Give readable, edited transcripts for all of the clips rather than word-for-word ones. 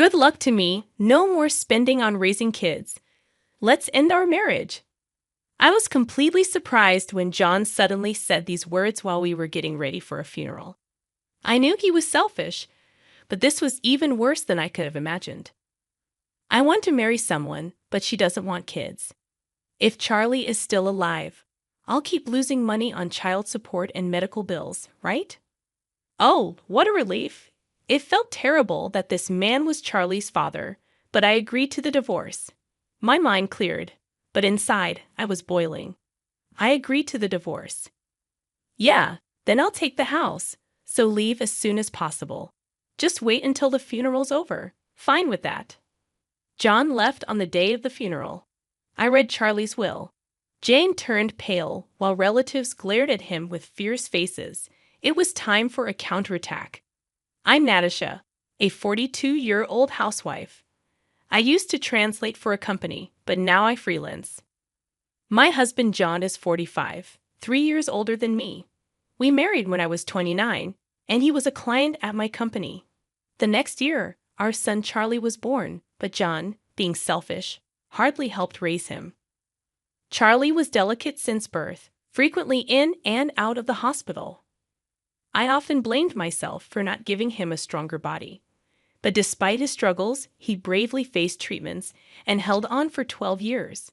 Good luck to me. No more spending on raising kids. Let's end our marriage. I was completely surprised when John suddenly said these words while we were getting ready for a funeral. I knew he was selfish, but this was even worse than I could have imagined. I want to marry someone, but she doesn't want kids. If Charlie is still alive, I'll keep losing money on child support and medical bills, right? Oh, what a relief. It felt terrible that this man was Charlie's father, but I agreed to the divorce. My mind cleared, but inside I was boiling. I agreed to the divorce. Yeah, then I'll take the house, so leave as soon as possible. Just wait until the funeral's over. Fine with that. John left on the day of the funeral. I read Charlie's will. Jane turned pale while relatives glared at him with fierce faces. It was time for a counterattack. I'm Natasha, a 42-year-old housewife. I used to translate for a company, but now I freelance. My husband John is 45, 3 years older than me. We married when I was 29, and he was a client at my company. The next year, our son Charlie was born, but John, being selfish, hardly helped raise him. Charlie was delicate since birth, frequently in and out of the hospital. I often blamed myself for not giving him a stronger body. But despite his struggles, he bravely faced treatments and held on for 12 years.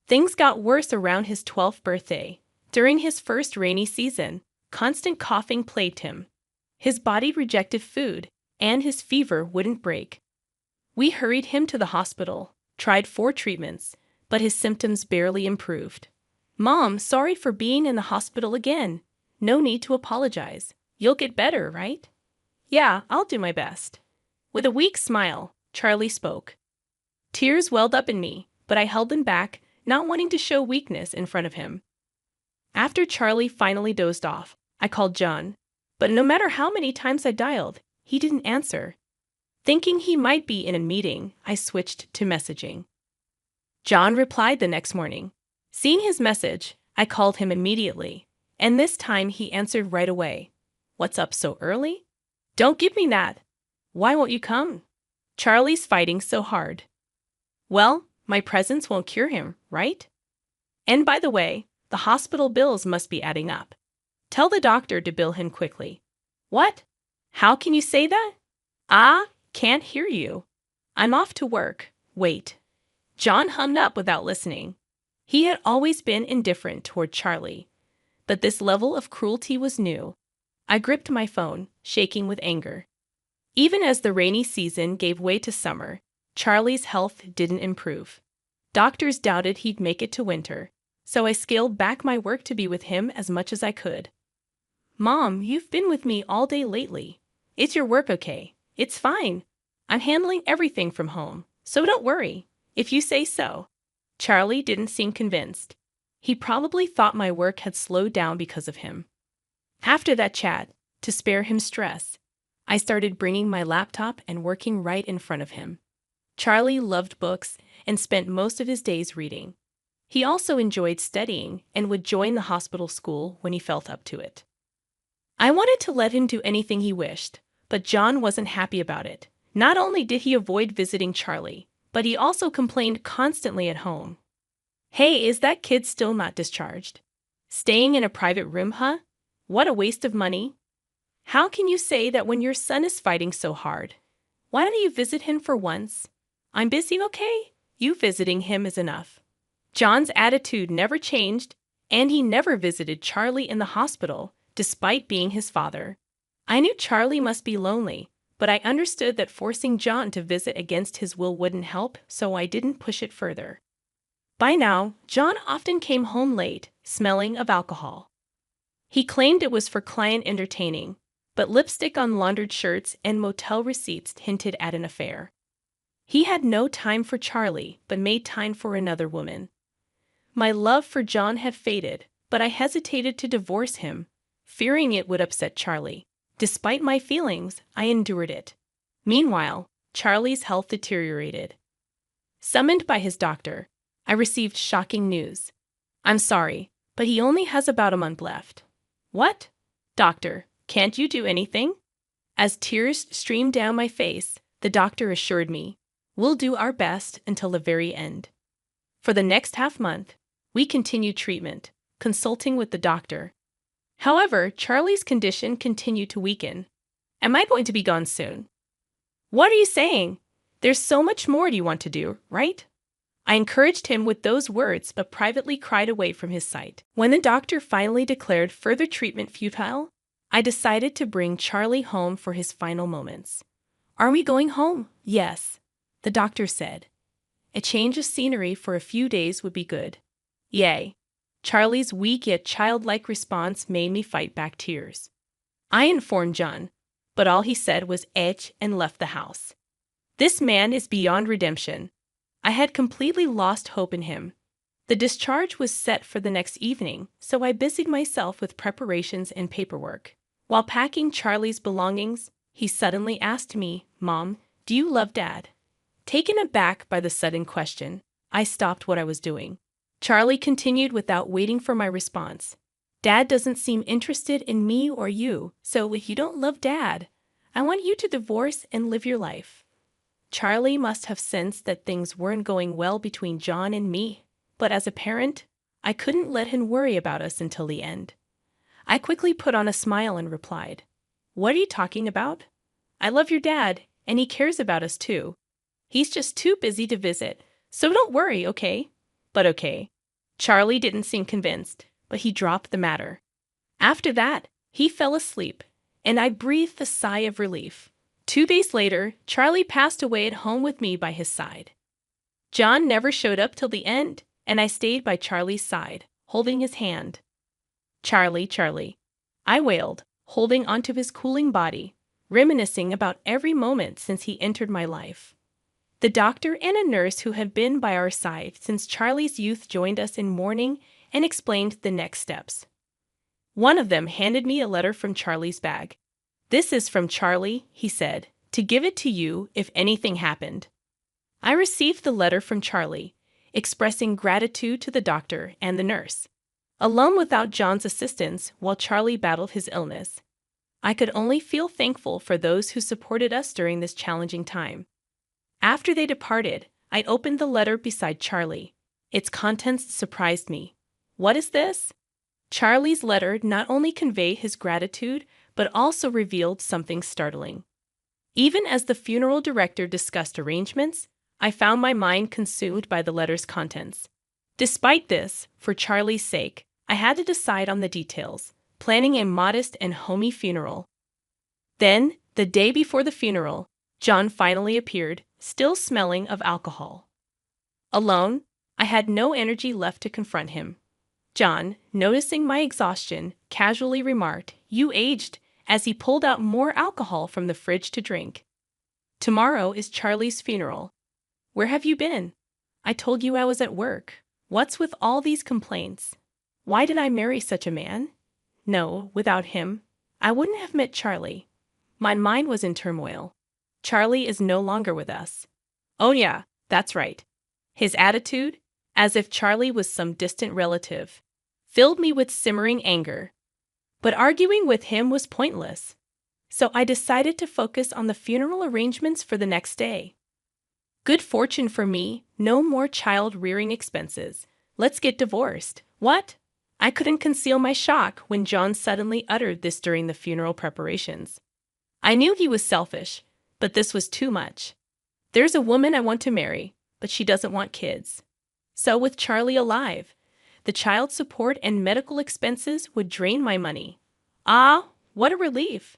Things got worse around his 12th birthday. During his first rainy season, constant coughing plagued him. His body rejected food, and his fever wouldn't break. We hurried him to the hospital, tried 4 treatments, but his symptoms barely improved. Mom, sorry for being in the hospital again. No need to apologize. You'll get better, right? Yeah, I'll do my best. With a weak smile, Charlie spoke. Tears welled up in me, but I held them back, not wanting to show weakness in front of him. After Charlie finally dozed off, I called John, but no matter how many times I dialed, he didn't answer. Thinking he might be in a meeting, I switched to messaging. John replied the next morning. Seeing his message, I called him immediately, and this time he answered right away. What's up so early? Don't give me that. Why won't you come? Charlie's fighting so hard. Well, my presence won't cure him, right? And by the way, the hospital bills must be adding up. Tell the doctor to bill him quickly. What? How can you say that? Can't hear you. I'm off to work. Wait. John hung up without listening. He had always been indifferent toward Charlie, but this level of cruelty was new. I gripped my phone, shaking with anger. Even as the rainy season gave way to summer, Charlie's health didn't improve. Doctors doubted he'd make it to winter, so I scaled back my work to be with him as much as I could. Mom, you've been with me all day lately. Is your work okay? It's fine. I'm handling everything from home, so don't worry, if you say so. Charlie didn't seem convinced. He probably thought my work had slowed down because of him. After that chat, to spare him stress, I started bringing my laptop and working right in front of him. Charlie loved books and spent most of his days reading. He also enjoyed studying and would join the hospital school when he felt up to it. I wanted to let him do anything he wished, but John wasn't happy about it. Not only did he avoid visiting Charlie, but he also complained constantly at home. Hey, is that kid still not discharged? Staying in a private room, huh? What a waste of money. How can you say that when your son is fighting so hard? Why don't you visit him for once? I'm busy, okay? You visiting him is enough. John's attitude never changed, and he never visited Charlie in the hospital, despite being his father. I knew Charlie must be lonely, but I understood that forcing John to visit against his will wouldn't help, so I didn't push it further. By now, John often came home late, smelling of alcohol. He claimed it was for client entertaining, but lipstick on laundered shirts and motel receipts hinted at an affair. He had no time for Charlie, but made time for another woman. My love for John had faded, but I hesitated to divorce him, fearing it would upset Charlie. Despite my feelings, I endured it. Meanwhile, Charlie's health deteriorated. Summoned by his doctor, I received shocking news. I'm sorry, but he only has about a month left. What? Doctor, can't you do anything? As tears streamed down my face, The doctor assured me, "We'll do our best until the very end." For the next half month, we continued treatment, consulting with the doctor. However, Charlie's condition continued to weaken. "Am I going to be gone soon?" "What are you saying? There's so much more you want to do, right?" I encouraged him with those words, but privately cried away from his sight. When the doctor finally declared further treatment futile, I decided to bring Charlie home for his final moments. "Are we going home?" "Yes," the doctor said. "A change of scenery for a few days would be good." "Yay." Charlie's weak yet childlike response made me fight back tears. I informed John, but all he said was "etch" and left the house. This man is beyond redemption. I had completely lost hope in him. The discharge was set for the next evening, so I busied myself with preparations and paperwork. While packing Charlie's belongings, he suddenly asked me, "Mom, do you love Dad?" Taken aback by the sudden question, I stopped what I was doing. Charlie continued without waiting for my response. "Dad doesn't seem interested in me or you, so if you don't love Dad, I want you to divorce and live your life." Charlie must have sensed that things weren't going well between John and me, but as a parent, I couldn't let him worry about us until the end. I quickly put on a smile and replied, "What are you talking about? I love your dad, and he cares about us too. He's just too busy to visit, so don't worry, okay?" But okay. Charlie didn't seem convinced, but he dropped the matter. After that, he fell asleep, and I breathed a sigh of relief. 2 days later, Charlie passed away at home with me by his side. John never showed up till the end, and I stayed by Charlie's side, holding his hand. "Charlie, Charlie," I wailed, holding onto his cooling body, reminiscing about every moment since he entered my life. The doctor and a nurse who had been by our side since Charlie's youth joined us in mourning and explained the next steps. One of them handed me a letter from Charlie's bag. "This is from Charlie," he said, "to give it to you if anything happened." I received the letter from Charlie, expressing gratitude to the doctor and the nurse. Alone without John's assistance while Charlie battled his illness, I could only feel thankful for those who supported us during this challenging time. After they departed, I opened the letter beside Charlie. Its contents surprised me. "What is this?" Charlie's letter not only conveyed his gratitude, but also revealed something startling. Even as the funeral director discussed arrangements, I found my mind consumed by the letter's contents. Despite this, for Charlie's sake, I had to decide on the details, planning a modest and homey funeral. Then, the day before the funeral, John finally appeared, still smelling of alcohol. Alone, I had no energy left to confront him. John, noticing my exhaustion, casually remarked, "You aged," as he pulled out more alcohol from the fridge to drink. "Tomorrow is Charlie's funeral. Where have you been?" "I told you I was at work. What's with all these complaints? Why did I marry such a man? No, without him, I wouldn't have met Charlie." My mind was in turmoil. Charlie is no longer with us. Oh yeah, that's right. His attitude, as if Charlie was some distant relative, filled me with simmering anger. But arguing with him was pointless. So I decided to focus on the funeral arrangements for the next day. Good fortune for me, no more child-rearing expenses. Let's get divorced. What? I couldn't conceal my shock when John suddenly uttered this during the funeral preparations. I knew he was selfish, but this was too much. There's a woman I want to marry, but she doesn't want kids. So with Charlie alive, the child support and medical expenses would drain my money. Ah, what a relief!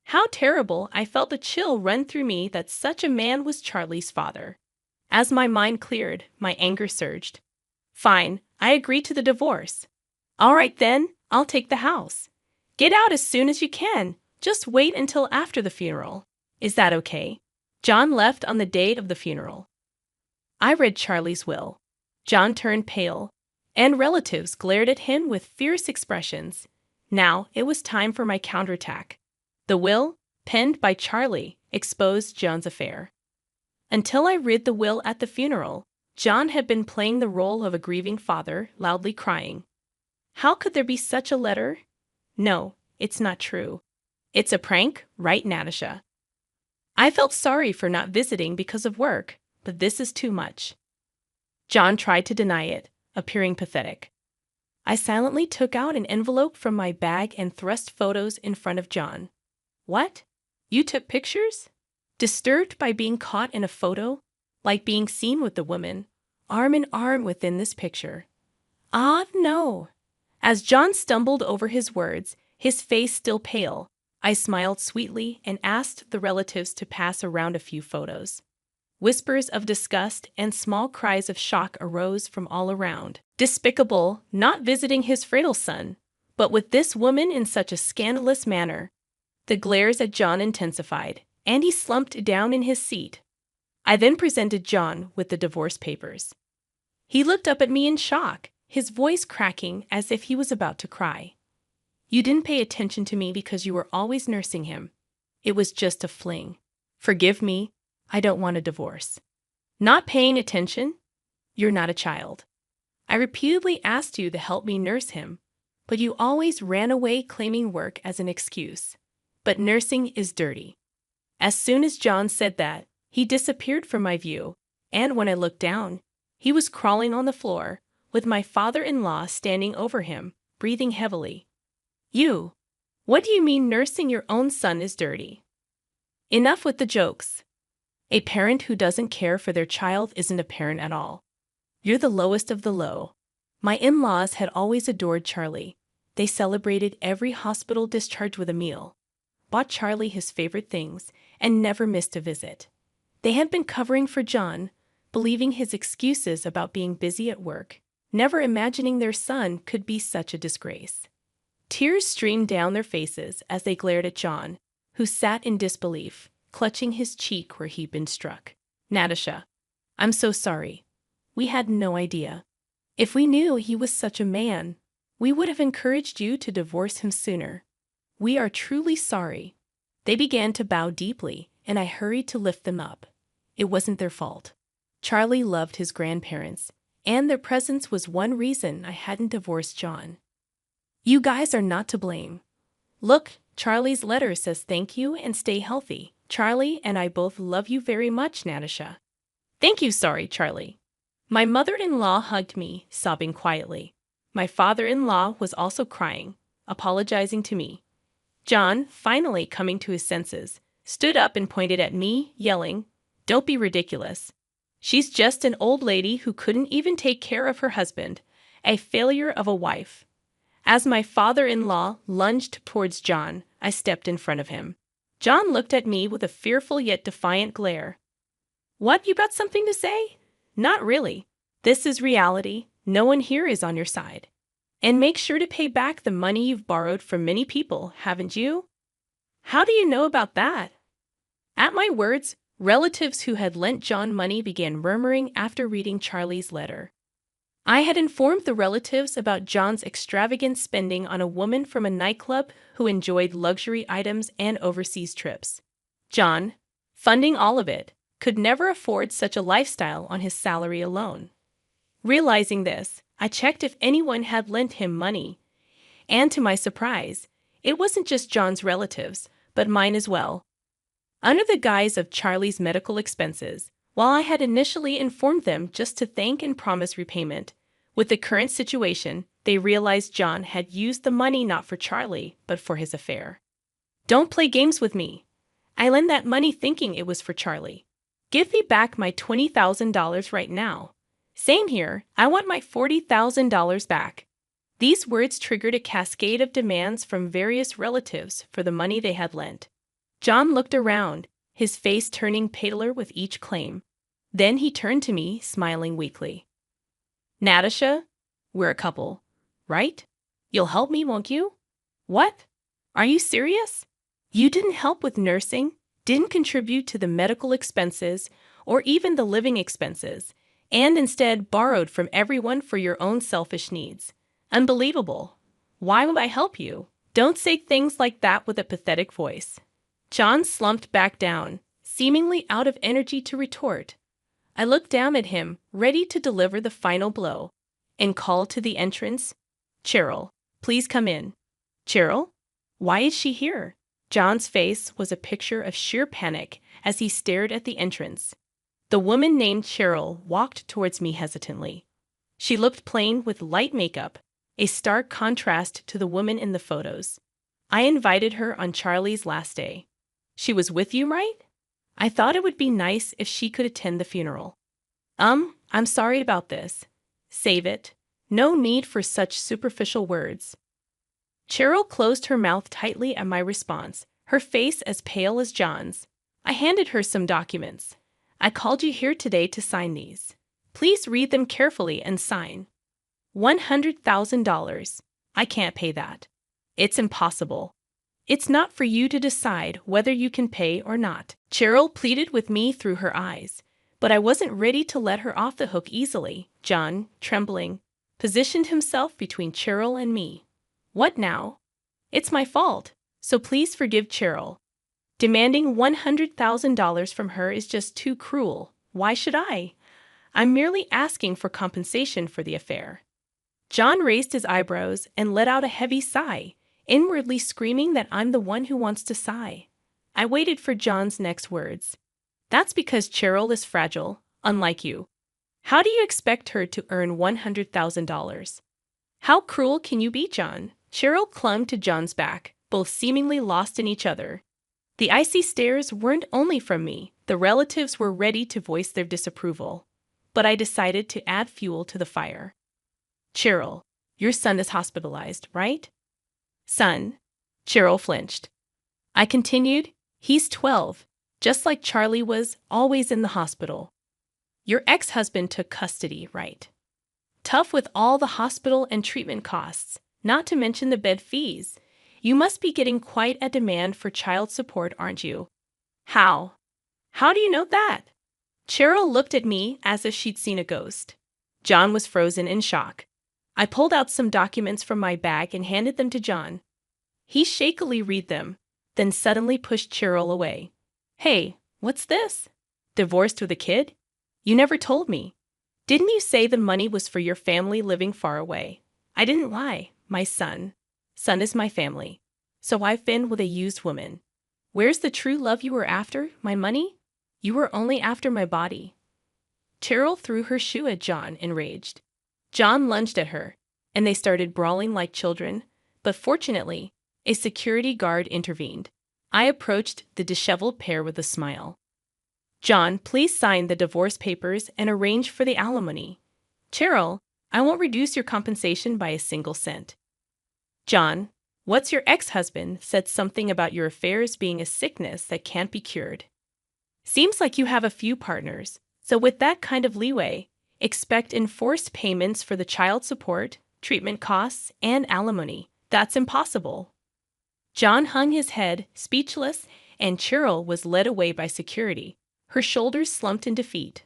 How terrible I felt the chill run through me that such a man was Charlie's father. As my mind cleared, my anger surged. Fine, I agree to the divorce. All right then, I'll take the house. Get out as soon as you can. Just wait until after the funeral. Is that okay? John left on the date of the funeral. I read Charlie's will. John turned pale, and relatives glared at him with fierce expressions. Now it was time for my counterattack. The will, penned by Charlie, exposed John's affair. Until I read the will at the funeral, John had been playing the role of a grieving father, loudly crying. How could there be such a letter? No, it's not true. It's a prank, right, Natasha? I felt sorry for not visiting because of work, but this is too much. John tried to deny it, appearing pathetic. I silently took out an envelope from my bag and thrust photos in front of John. What? You took pictures? Disturbed by being caught in a photo, like being seen with the woman, arm in arm within this picture. Ah, no. As John stumbled over his words, his face still pale, I smiled sweetly and asked the relatives to pass around a few photos. Whispers of disgust and small cries of shock arose from all around. Despicable, not visiting his frail son, but with this woman in such a scandalous manner. The glares at John intensified, and he slumped down in his seat. I then presented John with the divorce papers. He looked up at me in shock, his voice cracking as if he was about to cry. You didn't pay attention to me because you were always nursing him. It was just a fling. Forgive me, I don't want a divorce. Not paying attention? You're not a child. I repeatedly asked you to help me nurse him, but you always ran away claiming work as an excuse. But nursing is dirty. As soon as John said that, he disappeared from my view, and when I looked down, he was crawling on the floor, with my father-in-law standing over him, breathing heavily. You! What do you mean nursing your own son is dirty? Enough with the jokes. A parent who doesn't care for their child isn't a parent at all. You're the lowest of the low. My in-laws had always adored Charlie. They celebrated every hospital discharge with a meal, bought Charlie his favorite things, and never missed a visit. They had been covering for John, believing his excuses about being busy at work, never imagining their son could be such a disgrace. Tears streamed down their faces as they glared at John, who sat in disbelief, clutching his cheek where he'd been struck. Natasha, I'm so sorry. We had no idea. If we knew he was such a man, we would have encouraged you to divorce him sooner. We are truly sorry. They began to bow deeply, and I hurried to lift them up. It wasn't their fault. Charlie loved his grandparents, and their presence was one reason I hadn't divorced John. You guys are not to blame. Look, Charlie's letter says thank you and stay healthy. Charlie and I both love you very much, Natasha. Thank you, sorry, Charlie. My mother-in-law hugged me, sobbing quietly. My father-in-law was also crying, apologizing to me. John, finally coming to his senses, stood up and pointed at me, yelling, Don't be ridiculous. She's just an old lady who couldn't even take care of her husband, a failure of a wife. As my father-in-law lunged towards John, I stepped in front of him. John looked at me with a fearful yet defiant glare. What, you got something to say? Not really. This is reality. No one here is on your side. And make sure to pay back the money you've borrowed from many people, haven't you? How do you know about that? At my words, relatives who had lent John money began murmuring after reading Charlie's letter. I had informed the relatives about John's extravagant spending on a woman from a nightclub who enjoyed luxury items and overseas trips. John, funding all of it, could never afford such a lifestyle on his salary alone. Realizing this, I checked if anyone had lent him money, and to my surprise, it wasn't just John's relatives, but mine as well. Under the guise of Charlie's medical expenses, while I had initially informed them just to thank and promise repayment, with the current situation, they realized John had used the money not for Charlie, but for his affair. Don't play games with me. I lent that money thinking it was for Charlie. Give me back my $20,000 right now. Same here, I want my $40,000 back. These words triggered a cascade of demands from various relatives for the money they had lent. John looked around, his face turning paler with each claim. Then he turned to me, smiling weakly. Natasha, we're a couple, right? You'll help me, won't you? What? Are you serious? You didn't help with nursing, didn't contribute to the medical expenses, or even the living expenses, and instead borrowed from everyone for your own selfish needs. Unbelievable. Why would I help you? Don't say things like that with a pathetic voice. John slumped back down, seemingly out of energy to retort. I looked down at him, ready to deliver the final blow, and called to the entrance, Cheryl, please come in. Cheryl? Why is she here? John's face was a picture of sheer panic as he stared at the entrance. The woman named Cheryl walked towards me hesitantly. She looked plain with light makeup, a stark contrast to the woman in the photos. I invited her on Charlie's last day. She was with you, right? I thought it would be nice if she could attend the funeral. I'm sorry about this. Save it. No need for such superficial words. Cheryl closed her mouth tightly at my response, her face as pale as John's. I handed her some documents. I called you here today to sign these. Please read them carefully and sign. $100,000. I can't pay that. It's impossible. It's not for you to decide whether you can pay or not. Cheryl pleaded with me through her eyes, but I wasn't ready to let her off the hook easily. John, trembling, positioned himself between Cheryl and me. What now? It's my fault, so please forgive Cheryl. Demanding $100,000 from her is just too cruel. Why should I? I'm merely asking for compensation for the affair. John raised his eyebrows and let out a heavy sigh, inwardly screaming that I'm the one who wants to sigh. I waited for John's next words. That's because Cheryl is fragile, unlike you. How do you expect her to earn $100,000? How cruel can you be, John? Cheryl clung to John's back, both seemingly lost in each other. The icy stares weren't only from me. The relatives were ready to voice their disapproval. But I decided to add fuel to the fire. Cheryl, your son is hospitalized, right? Son. Cheryl flinched. I continued, he's 12, just like Charlie was, always in the hospital. Your ex-husband took custody, right? Tough with all the hospital and treatment costs, not to mention the bed fees. You must be getting quite a demand for child support, aren't you? How? How do you know that? Cheryl looked at me as if she'd seen a ghost. John was frozen in shock. I pulled out some documents from my bag and handed them to John. He shakily read them, then suddenly pushed Cheryl away. Hey, what's this? Divorced with a kid? You never told me. Didn't you say the money was for your family living far away? I didn't lie. My son. Son is my family. So I've been with a used woman. Where's the true love you were after? My money? You were only after my body. Cheryl threw her shoe at John, enraged. John lunged at her, and they started brawling like children, but fortunately, a security guard intervened. I approached the disheveled pair with a smile. John, please sign the divorce papers and arrange for the alimony. Cheryl, I won't reduce your compensation by a single cent. John, what's your ex-husband said something about your affairs being a sickness that can't be cured. Seems like you have a few partners, so with that kind of leeway, expect enforced payments for the child support, treatment costs, and alimony. That's impossible. John hung his head, speechless, and Cheryl was led away by security, her shoulders slumped in defeat.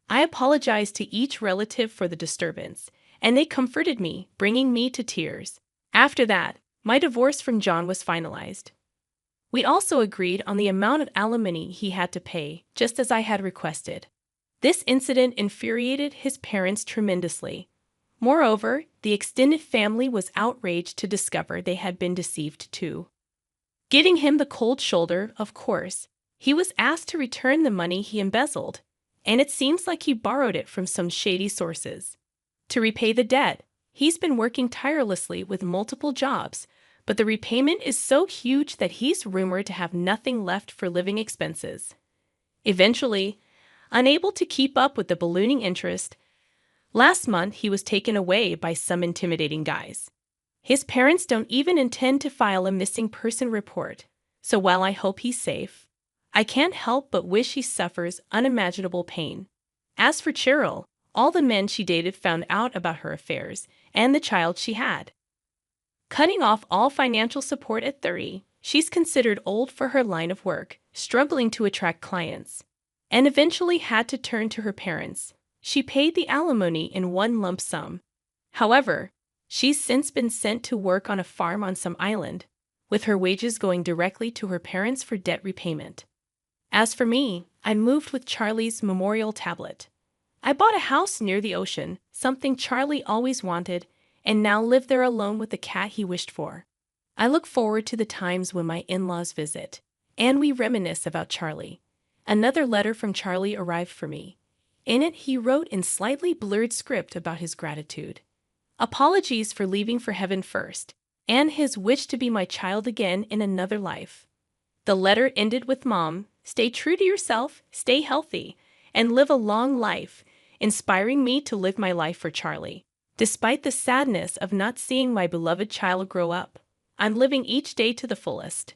I apologized to each relative for the disturbance, and they comforted me, bringing me to tears. After that, my divorce from John was finalized. We also agreed on the amount of alimony he had to pay, just as I had requested. This incident infuriated his parents tremendously. Moreover, the extended family was outraged to discover they had been deceived too. Giving him the cold shoulder, of course, he was asked to return the money he embezzled, and it seems like he borrowed it from some shady sources. To repay the debt, he's been working tirelessly with multiple jobs, but the repayment is so huge that he's rumored to have nothing left for living expenses. Eventually, unable to keep up with the ballooning interest, last month he was taken away by some intimidating guys. His parents don't even intend to file a missing person report, so while I hope he's safe, I can't help but wish he suffers unimaginable pain. As for Cheryl, all the men she dated found out about her affairs and the child she had. Cutting off all financial support at 30, she's considered old for her line of work, struggling to attract clients, and eventually had to turn to her parents. She paid the alimony in one lump sum. However, she's since been sent to work on a farm on some island, with her wages going directly to her parents for debt repayment. As for me, I moved with Charlie's memorial tablet. I bought a house near the ocean, something Charlie always wanted, and now live there alone with the cat he wished for. I look forward to the times when my in-laws visit, and we reminisce about Charlie. Another letter from Charlie arrived for me. In it, he wrote in slightly blurred script about his gratitude. Apologies for leaving for heaven first, and his wish to be my child again in another life. The letter ended with, "Mom, stay true to yourself, stay healthy, and live a long life," inspiring me to live my life for Charlie. Despite the sadness of not seeing my beloved child grow up, I'm living each day to the fullest.